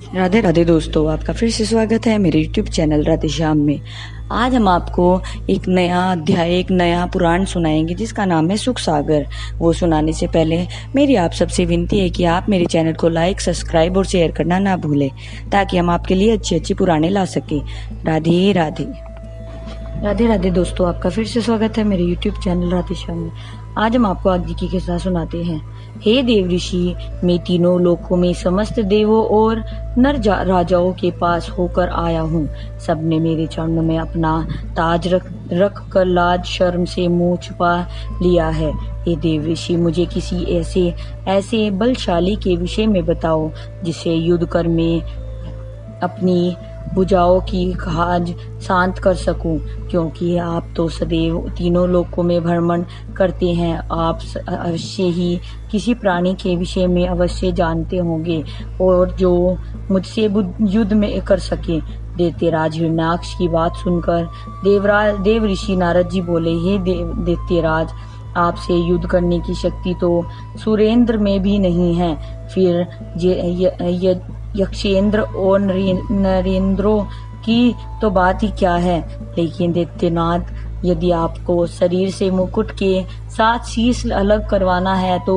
राधे राधे दोस्तों, आपका फिर से स्वागत है मेरे YouTube चैनल राधे श्याम में। आज हम आपको एक नया अध्याय, एक नया पुराण सुनाएंगे जिसका नाम है सुख सागर। वो सुनाने से पहले मेरी आप सबसे विनती है कि आप मेरे चैनल को लाइक, सब्सक्राइब और शेयर करना ना भूलें, ताकि हम आपके लिए अच्छे अच्छे पुराने ला सकें। राधे राधे। राधे राधे दोस्तों, आपका फिर से स्वागत है मेरे YouTube चैनल राधे श्याम में। आज हम आपको आगे की किस्सा सुनाते हैं। हे देव ऋषि, मैं तीनों लोकों में समस्त देवों और नर राजाओं के पास होकर आया हूँ। सबने मेरे चरणों में अपना ताज रख कर लाज शर्म से मुंह छुपा लिया है। हे देव ऋषि, मुझे किसी ऐसे बलशाली के विषय में बताओ जिसे युद्ध कर मैं अपनी भुजाओं की खाज शांत कर सकूं, क्योंकि आप तो सदैव तीनों लोकों में भ्रमण करते हैं। आप अवश्य ही किसी प्राणी के विषय में अवश्य जानते होंगे और जो मुझसे युद्ध में कर सके। दैत्यराज हिरण्याक्ष की बात सुनकर देव ऋषि नारद जी बोले, हे दैत्यराज, आपसे युद्ध करने की शक्ति तो सुरेंद्र में भी नहीं है, फिर यक्षेंद्र और नरेंद्रों की तो बात ही क्या है। लेकिन दैत्यनाथ, यदि आपको शरीर से मुकुट के साथ शीश अलग करवाना है तो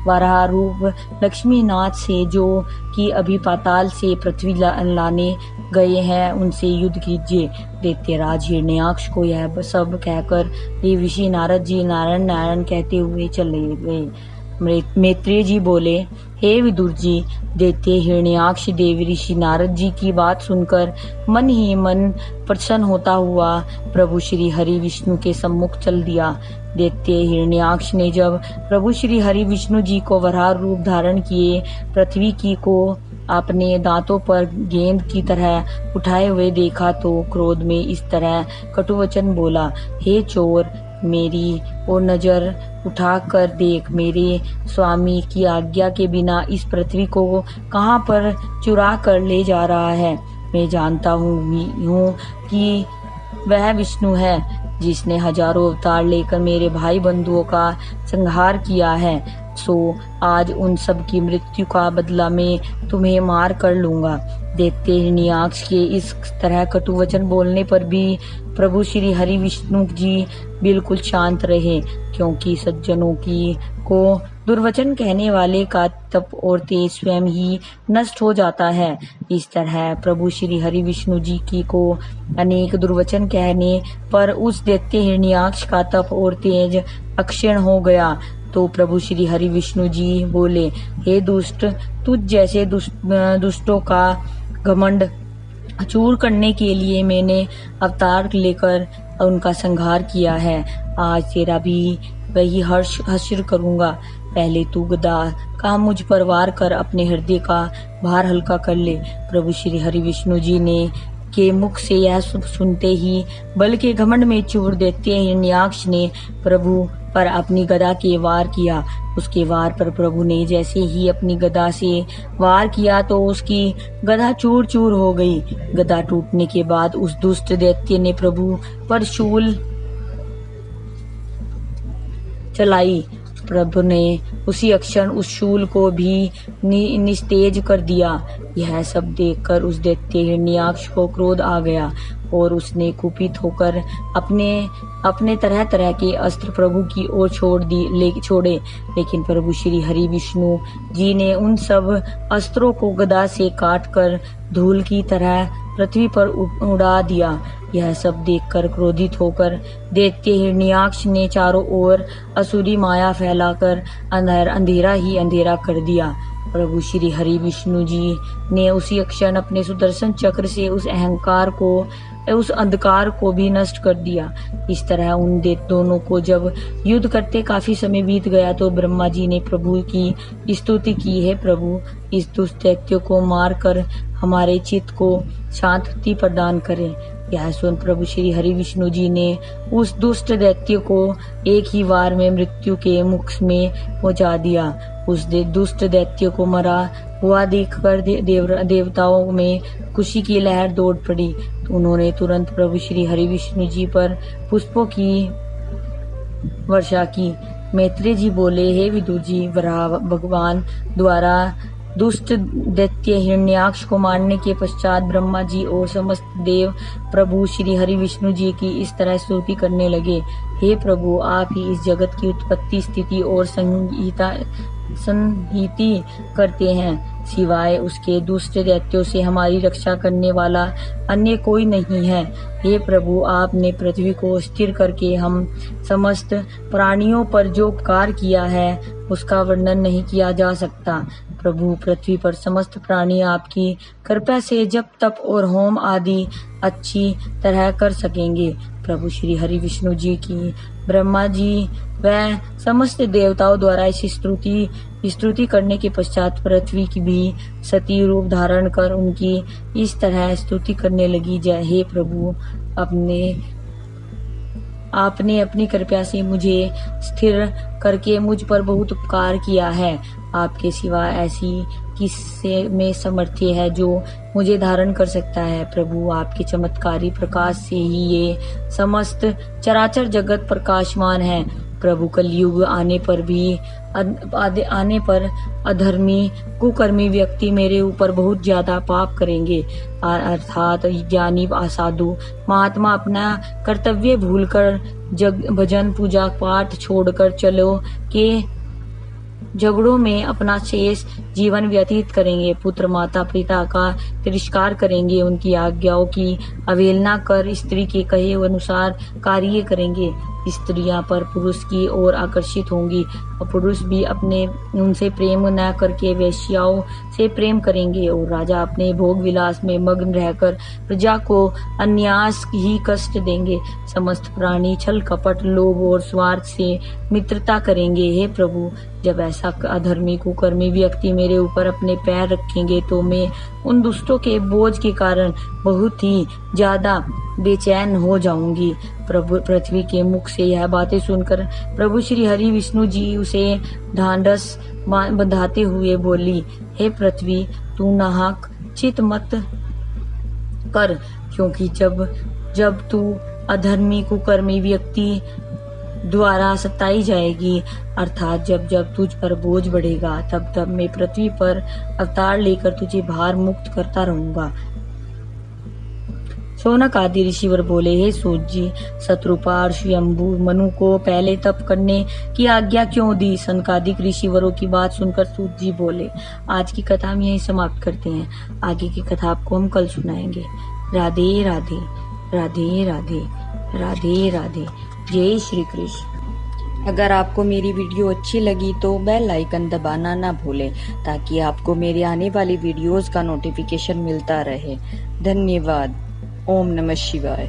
वराह रूप लक्ष्मीनाथ से, जो कि अभी पाताल से पृथ्वी लाने गए हैं, उनसे युद्ध कीजिए। दैत्यराज हिरण्याक्ष को यह सब कहकर देव ऋषि नारद जी नारायण नारायण कहते हुए चले गए। मैत्रेय जी बोले, हे विदुर जी, दैत्य हिरण्याक्ष देव ऋषि नारद जी की बात सुनकर मन ही मन प्रसन्न होता हुआ प्रभु श्री हरि विष्णु के सम्मुख चल दिया। दैत्य हिरण्याक्ष ने जब प्रभु श्री हरि विष्णु जी को वराह रूप धारण किए पृथ्वी की को अपने दांतों पर गेंद की तरह उठाए हुए देखा तो क्रोध में इस तरह कटुवचन बोला, हे चोर, मेरी ओर नजर उठाकर देख, मेरे स्वामी की आज्ञा के बिना इस पृथ्वी को कहां पर चुरा कर ले जा रहा है। मैं जानता हूँ कि वह विष्णु है जिसने हजारों अवतार लेकर मेरे भाई बंधुओं का संहार किया है। सो आज उन सब की मृत्यु का बदला मैं तुम्हें मार कर लूंगा। दैत्य हिरण्याक्ष के इस तरह कटुवचन बोलने पर भी प्रभु श्री हरि विष्णु जी बिल्कुल शांत रहे, क्योंकि सज्जनों को दुर्वचन कहने वाले का तप और तेज स्वयं ही नष्ट हो जाता है। इस तरह प्रभु श्री हरि विष्णु जी की को अनेक दुर्वचन कहने पर उस दैत्य हिरण्याक्ष का तप और तेज अक्षीण हो गया। तो प्रभु श्री हरि विष्णु जी बोले, हे दुष्ट, तुझ जैसे दुष्टों का घमंड चूर करने के लिए मैंने अवतार लेकर उनका संहार किया है। आज तेरा भी वही हश्र करूंगा। पहले तू गदा का मुझ पर वार कर अपने हृदय का भार हल्का कर ले। प्रभु श्री हरि विष्णु जी ने के मुख से यह सुनते ही बल के घमंड में चूर दैत्य हिरण्याक्ष ने प्रभु पर अपनी गदा के वार किया। उसके वार पर प्रभु ने जैसे ही अपनी गदा से वार किया तो उसकी गदा चूर चूर हो गई। गदा टूटने के बाद उस दुष्ट दैत्य ने प्रभु पर शूल चलाई। प्रभु ने उसी क्षण उस शूल को भी निस्तेज कर दिया। यह सब देखकर उस दैत्य हिरण्याक्ष को क्रोध आ गया और उसने कुपित होकर अपने तरह तरह के अस्त्र प्रभु की ओर छोड़े। लेकिन प्रभु श्री हरि विष्णु जी ने उन सब अस्त्रों को गदा से काट कर धूल की तरह पृथ्वी पर उड़ा दिया। यह सब देखकर क्रोधित होकर दैत्य हिरण्याक्ष ने चारों ओर असुरी माया फैलाकर अंधेरा ही अंधेरा कर दिया। प्रभु श्री हरि विष्णु जी ने उसी क्षण अपने सुदर्शन चक्र से उस अंधकार को भी नष्ट कर दिया। इस तरह उन दोनों को जब युद्ध करते काफी समय बीत गया तो ब्रह्मा जी ने प्रभु की स्तुति की, है प्रभु, इस दुष्ट दैत्य को मार कर हमारे चित्त को शांति प्रदान करें। यह सुन प्रभु श्री हरि विष्णु जी ने उस दुष्ट दैत्य को एक ही वार में मृत्यु के मुख में पहुंचा दिया। उस दुष्ट दैत्य को मरा हुआ देखकर देवताओं में खुशी की लहर दौड़ पड़ी। तो उन्होंने तुरंत प्रभु श्री हरि विष्णु जी पर पुष्पों की वर्षा की। मैत्रेय जी बोले, हे विदुर जी, वराह भगवान द्वारा दुष्ट दैत्य हिरण्याक्ष को मारने के पश्चात ब्रह्मा जी और समस्त देव प्रभु श्री हरि विष्णु जी की इस तरह स्तुति करने लगे। हे प्रभु, आप ही इस जगत की उत्पत्ति, स्थिति और संहिति करते हैं। सिवाय उसके दुष्ट दैत्यों से हमारी रक्षा करने वाला अन्य कोई नहीं है। हे प्रभु, आपने पृथ्वी को स्थिर करके हम समस्त प्राणियों पर जो उपकार किया है उसका वर्णन नहीं किया जा सकता। प्रभु, पृथ्वी पर समस्त प्राणी आपकी कृपा से जप, तप और होम आदि अच्छी तरह कर सकेंगे। प्रभु श्री हरि विष्णु जी की ब्रह्मा जी व समस्त देवताओं द्वारा इसी स्तुति करने के पश्चात पृथ्वी की भी सती रूप धारण कर उनकी इस तरह स्तुति करने लगी। जय हे प्रभु, आपने अपनी कृपा से मुझे स्थिर करके मुझ पर बहुत उपकार किया है। आपके सिवा ऐसी किससे में समर्थ्य है जो मुझे धारण कर सकता है। प्रभु, आपके चमत्कारी प्रकाश से ही ये समस्त चराचर जगत प्रकाशमान है। प्रभु, कलयुग आने पर अधर्मी कुकर्मी व्यक्ति मेरे ऊपर बहुत ज्यादा पाप करेंगे, अर्थात ज्ञानी असाधु महात्मा अपना कर्तव्य भूलकर भजन पूजा पाठ छोड़कर चलो के झगड़ों में अपना शेष जीवन व्यतीत करेंगे। पुत्र माता पिता का तिरस्कार करेंगे, उनकी आज्ञाओं की अवहेलना कर स्त्री के कहे अनुसार कार्य करेंगे। स्त्रियां पर पुरुष की ओर आकर्षित होंगी और पुरुष भी अपने उनसे प्रेम न करके वेश्याओं से प्रेम करेंगे। और राजा अपने भोग विलास में मग्न रहकर प्रजा को अन्यास ही कष्ट देंगे। समस्त प्राणी छल कपट लोभ और स्वार्थ से मित्रता करेंगे। हे प्रभु, जब ऐसा अधर्मी कुकर्मी व्यक्ति मेरे ऊपर अपने पैर रखेंगे तो मैं उन दुष्टों के बोझ के कारण बहुत ही ज्यादा बेचैन हो जाऊंगी। प्रभु, पृथ्वी के मुख से यह बातें सुनकर प्रभु श्री हरि विष्णु जी उसे ढांढस बंधाते हुए बोली, हे पृथ्वी, तू नाहक चित मत कर, क्योंकि जब तू अधर्मी कुकर्मी व्यक्ति द्वारा सताई जाएगी, अर्थात जब तुझ पर बोझ बढ़ेगा, तब मैं पृथ्वी पर अवतार लेकर तुझे भार मुक्त करता रहूंगा। शौनक आदि ऋषिवर बोले, हे सूत जी, शत्रुपाल स्वयंभू मनु को पहले तप करने की आज्ञा क्यों दी? सनकादिक ऋषिवरों की बात सुनकर सूत जी बोले, आज की कथा हम यही समाप्त करते हैं, आगे की कथा आपको हम कल सुनाएंगे। राधे राधे राधे राधे राधे राधे। जय श्री कृष्ण। अगर आपको मेरी वीडियो अच्छी लगी तो बेल आइकन दबाना ना भूलें, ताकि आपको मेरे आने वाली वीडियोस का नोटिफिकेशन मिलता रहे। धन्यवाद। ओम नमः शिवाय।